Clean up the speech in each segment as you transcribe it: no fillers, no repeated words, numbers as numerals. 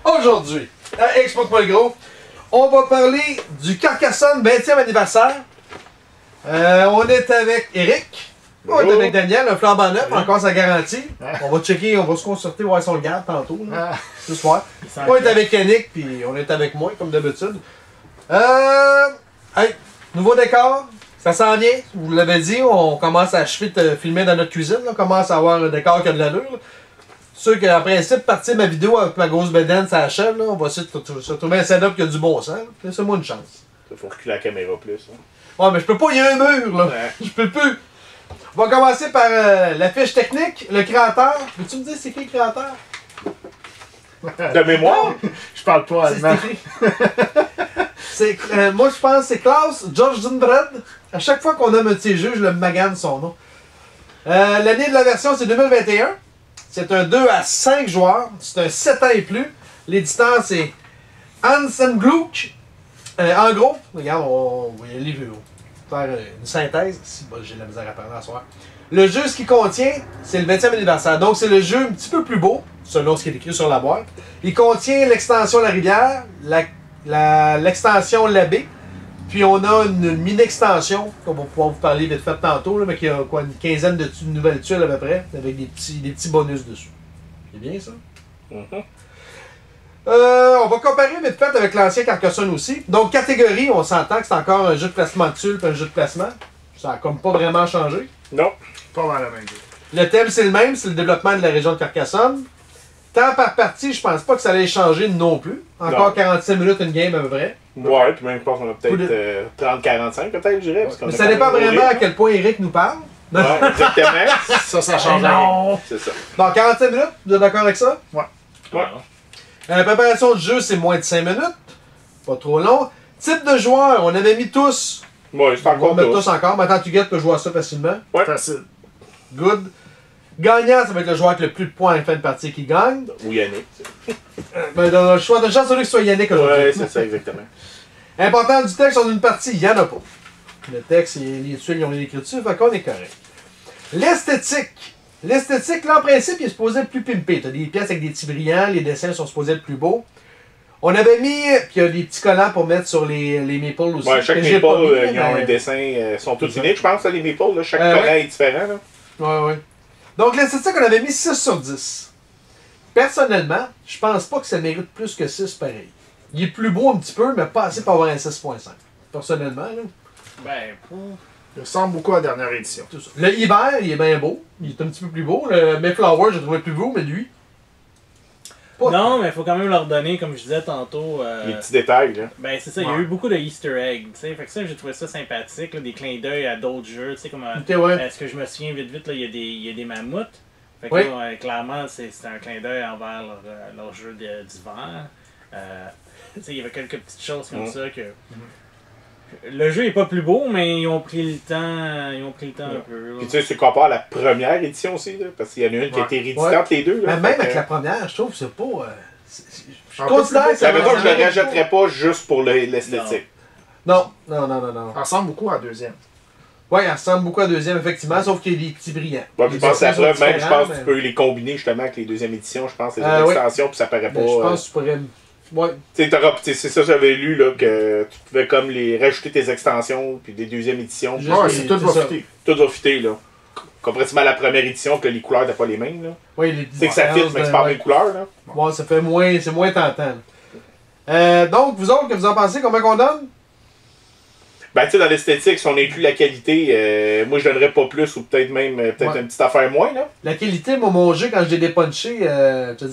Aujourd'hui, à Expo-moi le gros, on va parler du Carcassonne 20e anniversaire. On est avec Eric. On est avec Daniel, un flambant neuf, encore sa garantie. On va checker, on va se concerter, voir si on le garde tantôt, là, ce soir. On est avec Yannick, puis on est avec moi, comme d'habitude. Hey, nouveau décor, ça s'en vient. Vous l'avez dit, on commence à achever de filmer dans notre cuisine. Là. On commence à avoir un décor qui a de l'allure. Sûr qu'en principe, partir ma vidéo avec ma grosse bedaine, ça achève. Là. On va essayer de se trouver un setup qui a du bon sens. Laissez-moi une chance. Il faut reculer la caméra plus. Hein. Ouais, mais je peux pas, il y a un mur, là. Ouais. Je peux plus. On va commencer par la fiche technique, le créateur. Peux-tu me dire c'est qui le créateur? De mémoire? Je parle pas allemand. Moi, je pense que c'est Klaus George Zundred. À chaque fois qu'on nomme un de ses jeux, je le magane son nom. L'année de la version, c'est 2021. C'est un 2 à 5 joueurs. C'est un 7 ans et plus. L'éditeur, c'est Hans Gluck. En gros, regarde, on va y aller faire une synthèse. Si j'ai de la misère à parler à soir. Le jeu, ce qu'il contient, c'est le 20e anniversaire. Donc, c'est le jeu un petit peu plus beau, selon ce qui est écrit sur la boîte. Il contient l'extension La Rivière, l'extension L'Abbé. Puis, on a une mini-extension, qu'on va pouvoir vous parler vite fait tantôt, là, mais qui a quoi, une quinzaine de nouvelles tuiles à peu près, avec des petits bonus dessus. C'est bien, ça? On va comparer vite fait avec l'ancien Carcassonne aussi. Donc, catégorie, on s'entend que c'est encore un jeu de placement de tuiles et un jeu de placement. Ça n'a comme pas vraiment changé. Non. Pas mal la même chose. Le thème, c'est le même, c'est le développement de la région de Carcassonne. Temps par partie, je pense pas que ça allait changer non plus. Encore 45 minutes une game à peu près. Ouais, puis même je pense qu'on a peut-être 30-45 peut-être, je dirais. Parce mais ça dépend vraiment à quel point Eric nous parle. Ouais, exactement. Ça change rien. C'est ça. Donc 45 minutes, vous êtes d'accord avec ça? Ouais. La préparation du jeu, c'est moins de 5 minutes. Pas trop long. Type de joueur, on avait mis tous. Ouais, c'est encore on va mettre tous encore. Maintenant, tu peut jouer à ça facilement. Ouais. Facile. Good. Gagnant, ça va être le joueur avec le plus de points à la fin de partie qui gagne. Ou Yannick. Ben, dans le choix de chance, celui que ce soit Yannick aujourd'hui. Ouais, c'est ça, exactement. Important du texte sur une partie, il n'y en a pas. Le texte, les tuiles, ils ont écrit dessus, fait qu'on est correct. L'esthétique. L'esthétique, là, en principe, il est supposé être plus pimpé. Tu as des pièces avec des petits brillants, les dessins sont supposés être plus beaux. On avait mis, puis il y a des petits collants pour mettre sur les maples aussi. Ouais, chaque maple, ils ont un dessin, sont tous uniques, je pense, les maples. Là. Chaque collant est différent. Là. Ouais. Donc, l'esthétique, on avait mis 6 sur 10. Personnellement, je pense pas que ça mérite plus que 6 pareil. Il est plus beau un petit peu, mais pas assez pour avoir un 6.5. Personnellement, là. Ben, il ressemble beaucoup à la dernière édition. Tout ça. Le hiver, il est bien beau. Il est un petit peu plus beau. Le Mayflower, je le trouvais plus beau, mais lui. Non, mais il faut quand même leur donner, comme je disais tantôt. Les petits détails, là. Ben, c'est ça, il y a eu beaucoup de Easter eggs, tu sais. Fait que ça, j'ai trouvé ça sympathique, là, des clins d'œil à d'autres jeux, tu sais, comme. Est-ce que je me souviens vite, là, il y a des mammouths. Fait que là, clairement, c'est un clin d'œil envers leur jeu d'hiver. Tu sais, il y avait quelques petites choses comme ça que. Le jeu est pas plus beau, mais ils ont pris le temps, un peu. Puis tu sais, c'est comparé à la première édition aussi, là, parce qu'il y en a une qui a été rééditée entre les deux. Là, mais même avec la première, je trouve que c'est pas. Je considère que ça veut dire que je le rajouterais pas juste pour l'esthétique. Non. Ça ressemble beaucoup à la deuxième. Oui, elle ressemble beaucoup à la deuxième, effectivement, sauf qu'il y a des petits brillants. Ouais, je pense que la preuve, même, je pense que tu peux les combiner justement avec les deuxièmes éditions, je pense, les extensions, puis ça paraît pas. Je pense que tu pourrais. Ouais. C'est ça, j'avais lu là, que tu pouvais comme les rajouter tes extensions puis des deuxièmes éditions. Ouais, c'est tout va fitter. Tout va fitter, là. Comparativement à la première édition, que les couleurs n'étaient pas les mêmes. Là. Oui, c'est que ça fit, mais c'est pas les couleurs. Là. Bon, ça fait moins. C'est moins tentant. Donc, vous autres, que vous en pensez, combien qu'on donne? Ben, tu sais, dans l'esthétique, si on inclut la qualité, moi je donnerais pas plus ou peut-être même une petite affaire moins. Là. La qualité, moi, mon jeu, quand je l'ai dépunché, je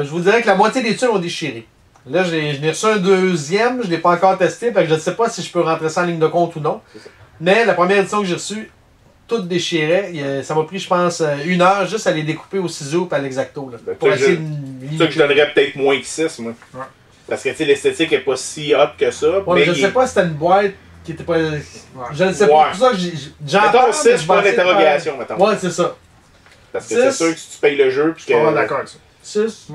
vous dirais que la moitié des tuiles ont déchiré. Là, je l'ai reçu un deuxième, je ne l'ai pas encore testé, fait que je ne sais pas si je peux rentrer ça en ligne de compte ou non. Mais la première édition que j'ai reçue, tout déchirait. Ça m'a pris, je pense, 1 heure juste à les découper au ciseau et à l'exacto. Ben, pour essayer c'est ça que je donnerais peut-être moins que 6, moi. Ouais. Parce que l'esthétique n'est pas si hot que ça. Ouais, mais je ne sais pas si c'était une boîte qui était pas. Je ne sais pas. C'est pour ça que j'en parle. Mettons 6, pas d'interrogation, mettons. Ouais, c'est ça. Parce que c'est sûr que si tu payes le jeu. Puis que... Je suis pas d'accord avec ça. 6.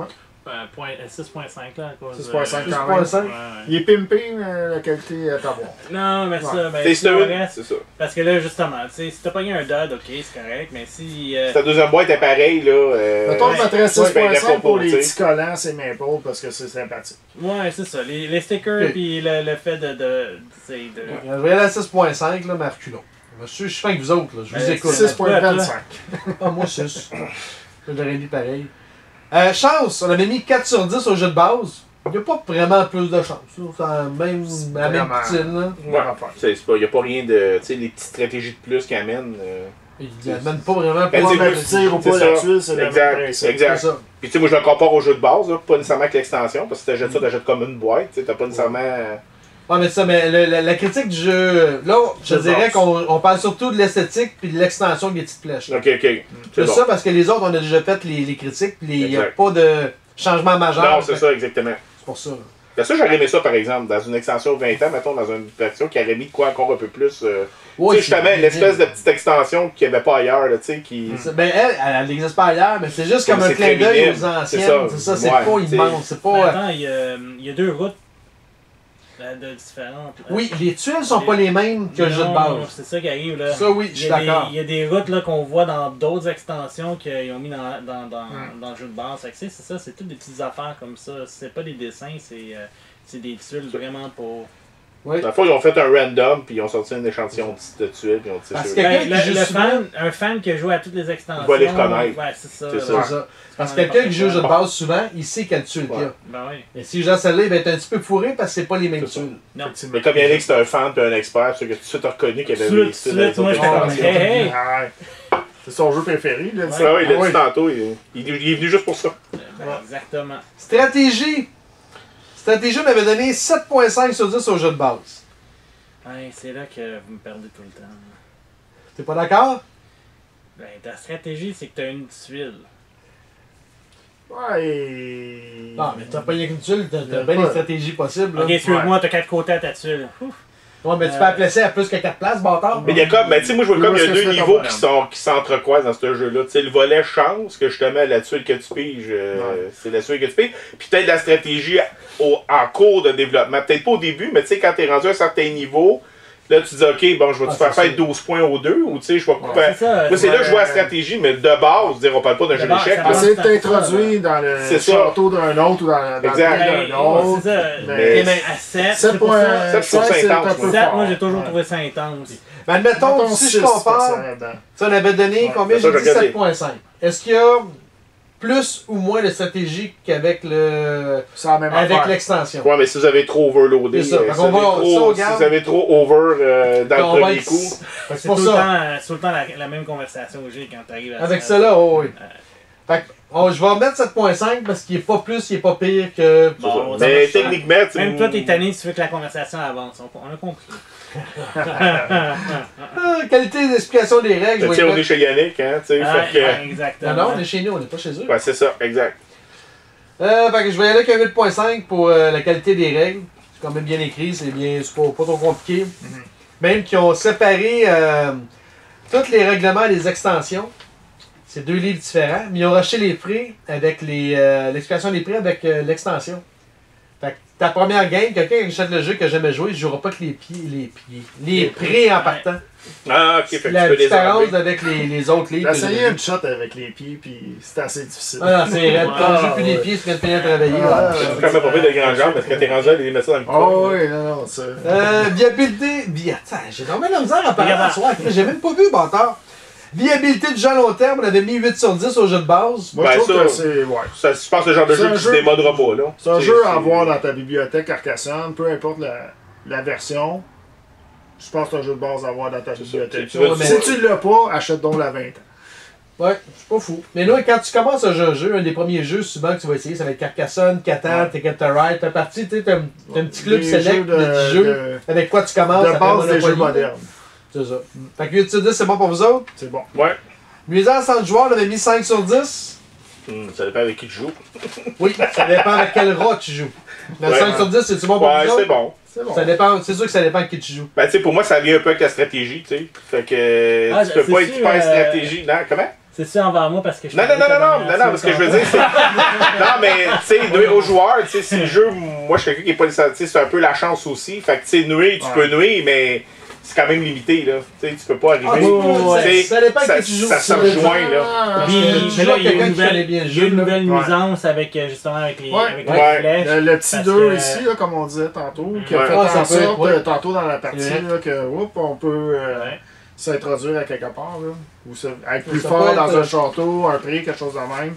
6.5 là, à cause 6.5 quand même. 6.5. Il est pimpé, mais la qualité est à voir. Non, mais ça, ben, C'est si on reste- c'est ça. parce que là, justement, tu sais, si t'as pogné un dud, ok, c'est correct, mais si. Si ta deuxième boîte est pareille, là. Mettons que je mettrais tu paierais 6.5 pas pour les tu sais. petits collants, c'est Maple, parce que c'est sympathique. Ouais, c'est ça. Les stickers, Ok. puis le fait de Je vais aller à 6.5, là, mais à reculons. Je suis fin que vous autres, là. Je vous écoute. 6.25. Ah, moi, 6. J'aurais mis pareil. Chance, on avait mis 4 sur 10 au jeu de base. Il n'y a pas vraiment plus de chance. Là. C'est la même Vraiment. poutine. Là. Ouais. Il n'y a pas rien de. Tu sais, les petites stratégies de plus qui amènent. Il n'amène pas vraiment Ben, pour c'est Pas le tir ou c'est pas ça. la tuile, c'est le même Exact. principe. C'est Exact. ça. Puis tu sais, moi je le compare au jeu de base, là, pas nécessairement avec l'extension, parce que si t'achètes ça, t'achètes comme une boîte, tu sais, t'as pas nécessairement. Ouais, mais ça, mais la critique du jeu, là, je Jeu de dirais base. qu'on parle surtout de l'esthétique puis de l'extension des petites flèches. là. Ok, ok. C'est C'est bon. ça parce que les autres, on a déjà fait les critiques puis il n'y a Exact. pas de changement majeur. Non, c'est Fait- ça, exactement. C'est pour ça. là. Ben, ça, j'aurais aimé ça, par exemple, dans une extension 20 ans, mettons, dans une version qui aurait mis de quoi encore un peu plus. Ouais, tu sais, justement, l'espèce de petite extension qu'il n'y avait pas ailleurs, là, tu sais, qui. Ben, elle n'existe pas ailleurs, mais c'est juste comme un C'est clin très d'œil minime. aux anciennes. C'est ça. C'est ça, c'est Ouais, pas t'sais. immense. C'est Mais pas. attends, il y a deux routes de différentes. Oui, les tuiles sont pas les mêmes que le jeu de Non, base. c'est ça qui arrive là. Ça, oui, je suis d'accord. Il y a des routes là, qu'on voit dans d'autres extensions qu'ils ont mis dans le jeu de base. Fait que c'est ça, c'est toutes des petites affaires comme ça. C'est pas des dessins, c'est des tuiles vraiment pour. Oui. Dans le fond, ils ont fait un random, puis ils ont sorti un échantillon de tuiles, puis ils ont tiré Parce sur que- le- Quelqu'un qui joue souvent- un fan qui a joué à toutes les extensions. Il va les reconnaître. Ouais, c'est ça. C'est C'est ça. ça. Parce que quelqu'un qui joue au jeu de base souvent, il sait quelle tuile qu'il y a. Ben oui. Et si je celle-là, il va être un petit peu fourré parce que c'est pas les mêmes C'est ça. tuiles. Non. Mais comme Yannick, c'est un fan puis un expert, c'est que tout de suite, t'as reconnu qu'il y avait Tout de des styles suite, dans les moi, autres j'étais comme, extensions. hey! Ouais. C'est son jeu préféré, là. Ah oui, il l'a Ouais. dit tantôt, il est venu juste pour ça. Ben, exactement. Stratégie. Stratégie, on avait donné 7.5 sur 10 au jeu de base. Ouais, c'est là que vous me perdez tout le temps. T'es pas d'accord? Ben, ta stratégie, c'est que t'as une tuile. Ouais. Non, mais t'as pas rien qu'une tuile, t'as Il y a bien pas- des stratégies possibles. là. Ok, excuse-moi, t'as 4 côtés à ta tuile. Ouf. Ouais, mais tu peux la placer à plus que 4 places, bâtard. Mais il y a comme, ben, tu sais, moi je vois Oui, comme il y a parce que deux c'est niveaux temporaire. qui s'entrecroisent dans ce jeu-là. Tu sais, le volet chance, que justement la tuile que tu piges, Ouais. c'est la tuile que tu piges. Puis peut-être la stratégie en cours de développement. Peut-être pas au début, mais tu sais, quand t'es rendu à un certain niveau, là tu dis, ok, bon, je vais te faire c'est faire ça. 12 points aux deux, ou tu sais, je vais couper. C'est ça. Moi, c'est là que je vois la Ouais. stratégie, mais de base, dire, on parle pas d'un De jeu base, d'échecs. ça là. passe. Essayer de t'introduire dans le C'est ça. château d'un autre ou dans le Exact. pays Ben, d'un autre. c'est ça. Mais- Mais à 7, 7 c'est pour ça. points, Ça, c'est pour 5, c'est intense, un peu moi. 7, fort. moi j'ai toujours Ouais. trouvé ça intense. Mais admettons, si je compare, tu sais, on avait donné Ouais, combien? c'est ça, J'ai dit j'ai regardé. 7.5. Est-ce qu'il y a plus ou moins de stratégie qu'avec C'est la même avec affaire. l'extension? Ouais, mais si vous avez trop overloadé, C'est ça. Fait si, qu'on vous avez va- ça, on trop, si garde. vous avez trop over dans On le va premier être- coup. Fait que C'est C'est pour tout, le ça. temps, c'est tout le temps la même conversation que j'ai quand t'arrives à Avec ça. ça là, oh, oui. Fait que, je vais remettre 7.5 parce qu'il est pas plus, il est pas pire que. C'est ça. Bon, Mais ça- techniquement, tu sais, Même toi, t'es tanné si tu veux que la conversation avance. On a compris. Qualité d'explication des règles, je tu vais sais, y on est mettre- chez Yannick, hein, tu sais, Ouais, fait que... ouais, exactement. Non, non, on est chez nous, on n'est pas chez eux. Ouais, c'est ça, exact. Fait que je vais y aller avec un 8.5 pour la qualité des règles. C'est quand même bien écrit, c'est pas trop compliqué. Même qu'ils ont séparé tous les règlements et les extensions. C'est 2 livres différents, mais ils ont racheté les prix avec l'explication des prix avec l'extension. Fait que ta première game, quelqu'un qui achète le jeu que jamais joué, il ne jouera pas que les prix en partant. Ah, ok, fait que tu La peux les différence enlever. avec les autres livres. J'ai que essayé j'ai une shot avec les pieds, puis c'était assez difficile. Ah non, c'est raide. Quand Ah, je joue plus les ouais. pieds, tu viens de finir de travailler. Ah, ouais. C'est quand même pas fait de grands jambes, parce que quand t'es rendu à les mettre ça dans le cou. Oh oui, non, c'est... Viabilité. Attends, j'ai vraiment la misère à parler à soir. J'ai même pas vu, bâtard. Viabilité du jeu à long terme, on avait mis 8 sur 10 au jeu de base. Moi, Ben, je trouve ça- que c'est... Ouais. Ça, je pense que c'est le genre de C'est jeu un qui se jeu- démodera pas, là. C'est un Tu sais, jeu à avoir dans ta bibliothèque Carcassonne, peu importe la version. Je pense que c'est un jeu de base à avoir dans ta C'est ça. bibliothèque. Tu vas- Si tu l'as pas, achète donc la 20 ans. Ouais, je suis pas fou. Mais là, quand tu commences à jouer un jeu, un des premiers jeux souvent que tu vas essayer, ça va être Carcassonne, Catan, Ticket to Ride. T'as parti, tu sais, t'as un petit club Les select jeux de 10 jeux avec quoi tu commences. de après base des jeux Monopoly. modernes. C'est ça. Fait que 8 sur 10, c'est bon pour vous autres. C'est bon. Ouais. Nuisance entre joueurs, on avait mis 5 sur 10. Ça dépend avec qui tu joues. Oui, ça dépend avec quel rat tu joues. Mais Ouais. 5 sur 10, c'est-tu bon pour Ouais, vous autres? c'est bon. C'est bon. Ça dépend, c'est sûr que ça dépend de qui tu joues. Ben, tu sais, pour moi, ça vient un peu avec la stratégie, tu sais. Fait que Ah, tu peux c'est pas être sûr, hyper stratégie. Non, comment? C'est ça envers moi parce que je Non, ce que je veux dire, c'est. Non, mais, tu sais, aux joueurs, tu sais, si le jeu, moi, je suis quelqu'un qui est pas nécessaire, c'est un peu la chance aussi. Fait que, tu sais, nuire, tu peux nuire, mais c'est quand même limité, là. Tu sais, tu peux pas arriver. Ça dépend que tu joues. Ça se rejoint, là. Mais là, il y a une nouvelle nuisance avec, justement, avec les flèches. Le petit 2 ici, là, comme on disait tantôt, qui a fait en sorte, tantôt dans la partie, là, que, on peut. S'introduire à quelque part, là, ou être plus fort dans un château, un prix, quelque chose de même.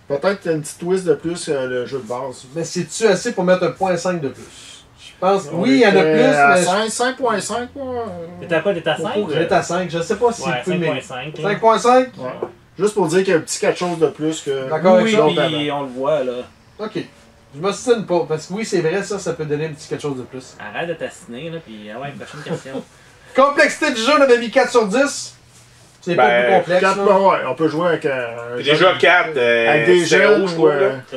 Peut-être une petite twist de plus que le jeu de base. Mais c'est-tu assez pour mettre un 0.5 de plus? Je pense oui, il y en a plus, mais... 5.5, T'es à quoi? T'es à 5? J'étais à 5, je sais pas si... 5.5. 5.5? Ouais. Juste pour dire qu'il y a un petit quelque chose de plus que... D'accord, oui, puis on le voit, là. Ok. Je m'ostine pas, parce que oui, c'est vrai, ça peut donner un petit quelque chose de plus. Arrête de t'assiner, là, puis ouais, prochaine question. Complexité du jeu, on avait mis 4 sur 10. C'est pas plus complexe. 4, ouais, on peut jouer avec déjà 4, avec des jeux je trouve.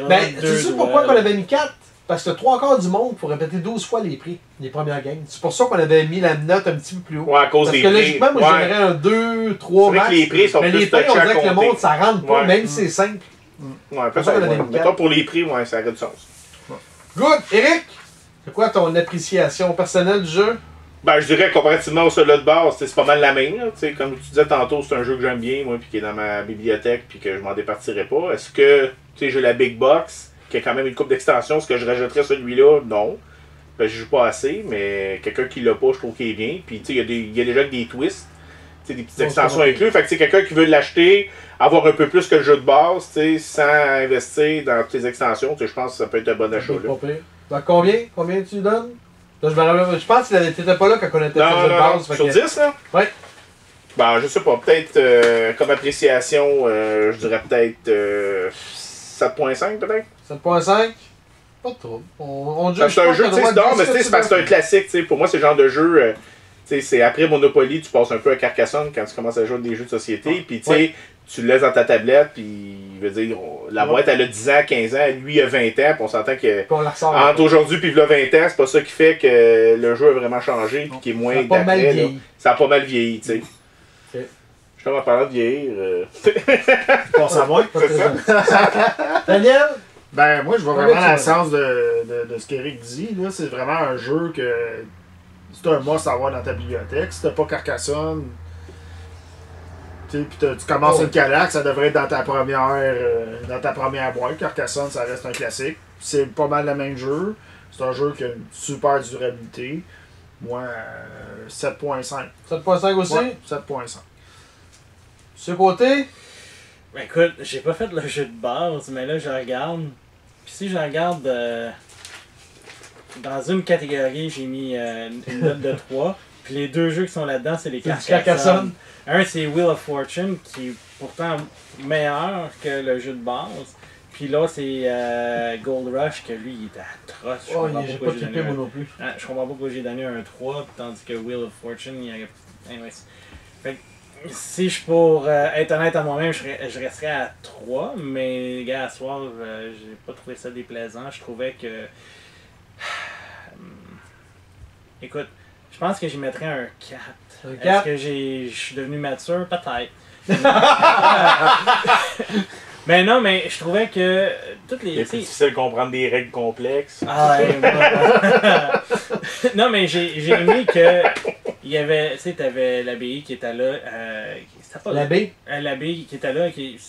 Ben, tu sais pourquoi qu'on avait mis 4? Parce que 3/4 du monde pour répéter 12 fois les prix des premières games. C'est pour ça qu'on avait mis la note un petit peu plus haut. Ouais, à cause des prix. Parce que logiquement, moi, j'aimerais un 2, 3 max. C'est vrai que les prix sont mais plus les prix, on touchés à dirait que le compter. monde, ça rentre pas, même si c'est simple. Ouais, peut-être. Mettons pour les prix, ouais, ça aurait du sens. Good! Eric, c'est quoi ton appréciation personnelle du jeu? Ben, je dirais comparativement au soldat de base, c'est pas mal la même. Là, comme tu disais tantôt, c'est un jeu que j'aime bien, moi, puis qui est dans ma bibliothèque, puis que je m'en départirais pas. Est-ce que j'ai la Big Box, qui a quand même une coupe d'extension, est-ce que je rajouterais celui-là? Non. Ben, je joue pas assez, mais quelqu'un qui l'a pas, je trouve qu'il est bien. Puis il y a déjà des twists, des petites extensions incluses. Fait que quelqu'un qui veut l'acheter, avoir un peu plus que le jeu de base, sans investir dans toutes les extensions, je pense que ça peut être un bon achat. Donc combien tu donnes? Là, je pense que t'étais pas là quand on était fait le jeu de base. Sur 10, là? Ouais. Ben, je sais pas, peut-être comme appréciation, je dirais peut-être 7.5 peut-être. 7.5? Pas de trouble. On juge c'est un jeu, c'est parce que c'est un classique, pour moi c'est le genre de jeu, c'est après Monopoly, tu passes un peu à Carcassonne quand tu commences à jouer à des jeux de société, puis tu le laisses dans ta tablette, puis veut dire, la boîte elle a 10 ans, 15 ans, lui il a 20 ans, puis on s'entend que entre aujourd'hui puis là 20 ans, c'est pas ça qui fait que le jeu a vraiment changé, puis qu'il est moins d'après. Ça a pas mal vieilli, tu sais. Okay. Je en parlant de vieillir. Pour savoir, c'est ça. Daniel? Ben, moi, je vois vraiment dans le sens de ce qu'Éric dit. Là, c'est vraiment un jeu que c'est un must à avoir dans ta bibliothèque. Si t'as pas Carcassonne, puis tu commences une Calax, ça devrait être dans ta première boîte. Carcassonne, ça reste un classique. C'est pas mal le même jeu. C'est un jeu qui a une super durabilité. Moi, 7.5. 7.5 aussi? Ouais, 7.5. Ce côté? Ben écoute, j'ai pas fait le jeu de base, mais là je regarde. Puis si je regarde dans une catégorie, j'ai mis une note de 3. Puis les deux jeux qui sont là-dedans, c'est les Carcassonne. Un, c'est Wheel of Fortune, qui est pourtant meilleur que le jeu de base. Puis l'autre, c'est Gold Rush, que lui, il était atroce. Je comprends pas pourquoi j'ai donné moi non plus. Je comprends pas pourquoi j'ai donné un 3, tandis que Wheel of Fortune, il y a... Anyways. Fait que, si je pour être honnête à moi-même, je resterais à 3, mais gars, à soir, j'ai pas trouvé ça déplaisant. Je trouvais que... Écoute, je pense que j'y mettrais un 4. Est-ce que je suis devenu mature? Peut-être. Mais non, mais je trouvais que toutes les... C'est difficile de comprendre des règles complexes. Ah, non, mais j'ai aimé que il y avait, tu sais, t'avais l'abbaye qui était là. L'abbaye? L'abbaye qui était là, qui...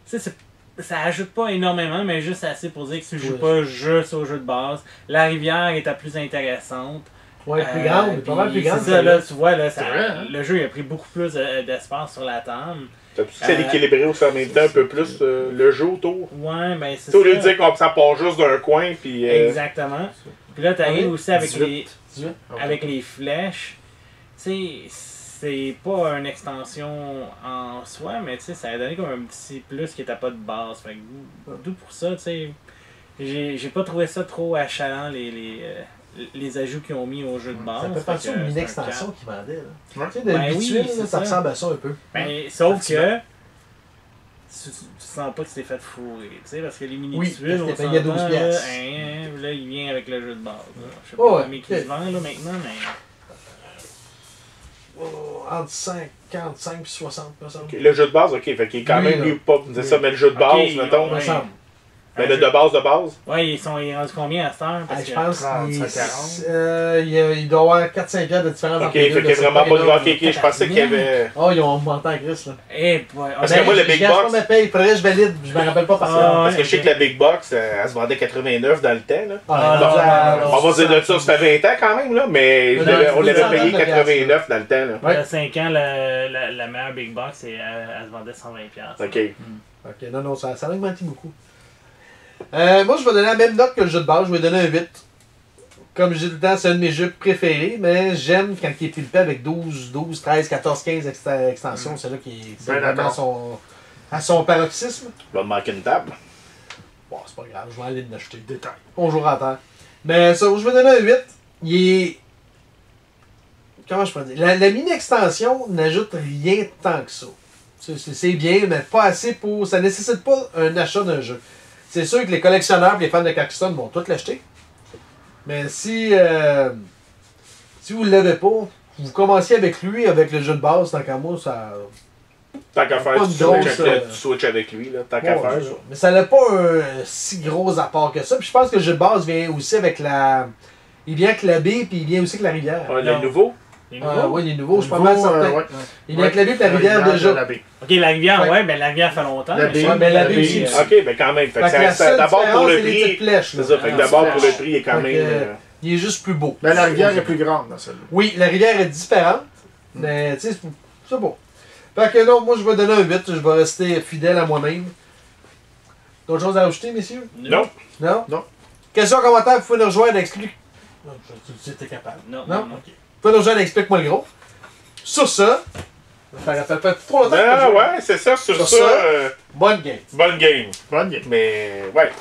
Tu sais, ça ajoute pas énormément, mais juste assez pour dire que tu joues pas juste au jeu de base. La rivière était plus intéressante. Ouais, plus grande, pas mal plus grande. C'est ça, là, tu vois, là, le jeu il a pris beaucoup plus d'espace sur la table. T'as pu équilibrer aussi en même temps un peu plus le jeu autour. Ouais, ben c'est ça. Au lieu de dire qu'on ça part juste d'un coin, puis... Exactement. Puis là, t'arrives aussi avec avec les flèches. Tu sais, c'est pas une extension en soi, mais tu sais, ça a donné comme un petit plus qui était pas de base. Fait que d'où pour ça, tu sais, j'ai pas trouvé ça trop achalant, les ajouts qu'ils ont mis au jeu de base. Ça peut penser à une extension qu'ils vendaient. Ouais. Tu sais, d'habitude, ça ressemble à ça un peu. Ben, sauf que tu sens pas que c'est fait fourrer, tu sais, parce que les mini-tuiles, on s'entend, là, il vient avec le jeu de base. Je sais pas combien ils se vendent là maintenant, mais... entre 55 et 60, me semble. Le jeu de base, ok. Fait qu'il est quand même Lui, mieux pas dire ça, mais le jeu de base, mettons. Me semble. Mais le de base. Ouais, ils sont rendus combien à cette heure? Je pense 30, qu'il 40. il doit y avoir 4-5 piastres de différence Ok, entre les fait deux. qu'il y a vraiment pas de grand kéké. Je pensais qu'il y avait. Oh, ils ont augmenté en Chris, là. Parce que moi, le Big Box. Je paye, faudrait que je valide, je me rappelle pas parce que. Parce que je sais que la Big Box, elle se vendait 89 dans le temps. Là. On On va dire de ça, ça fait 20 ans quand même, là, mais on l'avait payé 89 dans le temps. Là. Il y a 5 ans, la meilleure Big Box, elle se vendait 120$. Ok. Ok, non, ça a augmenté beaucoup. Moi, je vais donner la même note que le jeu de base, je vais donner un 8. Comme je dis tout le temps, c'est un de mes jeux préférés, mais j'aime quand il est pulpé avec 12, 13, 14, 15 extensions. C'est là qui est vraiment à son paroxysme. Il va me manquer une table. Bon, c'est pas grave, je vais aller l'acheter. Détail. On jouera à terre. Mais ça, je vais donner un 8. Il est. Comment je peux dire? La mini-extension n'ajoute rien tant que ça. C'est bien, mais pas assez pour. Ça nécessite pas un achat d'un jeu. C'est sûr que les collectionneurs et les fans de Carcassonne vont tous l'acheter. Mais si vous ne l'avez pas, vous commenciez avec lui, avec le jeu de base, tant qu'à moi, ça. Tant qu'à faire, tu switches avec lui, là, tant qu'à faire. Mais ça n'a pas un si gros apport que ça. Puis je pense que le jeu de base vient aussi avec la. Il vient avec la baie, puis il vient aussi avec la rivière. Le nouveau? Oui, les nouveaux, je suis pas mal certain. Il vient avec la baie et la rivière déjà. Ok, la rivière, ouais, ben la rivière fait longtemps. Mais la baie aussi. Ok, ben quand même. D'abord pour le prix. C'est ça, fait que d'abord pour le prix, il est quand même. Il est juste plus beau. Mais la rivière est plus grande dans celle-là. Oui, la rivière est différente, mais tu sais, c'est beau. Fait que non, moi je vais donner un 8, je vais rester fidèle à moi-même. D'autres choses à ajouter, messieurs? Non. Non? Non. Questions, commentaires, vous pouvez nous rejoindre, explique. Tu étais capable. Non. Ok. Vous pouvez nous rejoindre, explique-moi le gros. Sur ça, ça fait trop longtemps que ouais, c'est ça, sur ça. Bonne game. Bonne game. Bonne game. Mais, ouais.